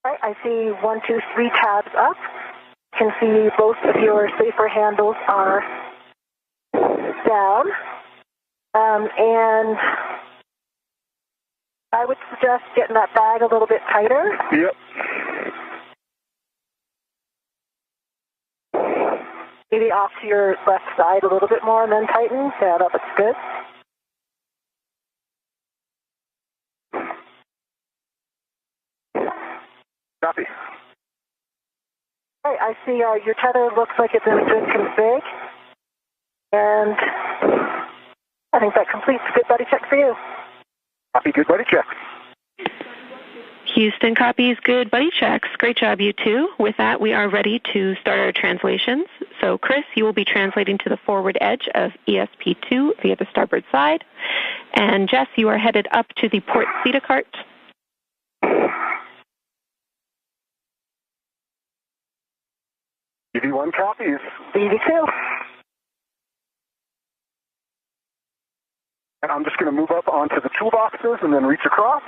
Right, I see 1, 2, 3 tabs up. You can see both of your safer handles are down. And I would suggest getting that bag a little bit tighter. Yep. Maybe off to your left side a little bit more and then tighten. Yeah, that looks good. Copy. All right, I see your tether looks like it's in a good config. And I think that completes a good buddy check for you. Copy, good buddy check. Houston copies good buddy checks. Great job, you two. With that, we are ready to start our translations. So, Chris, you will be translating to the forward edge of ESP2 via the starboard side. And Jess, you are headed up to the port Theta cart. EV1 copies. EV2. And I'm just going to move up onto the toolboxes and then reach across.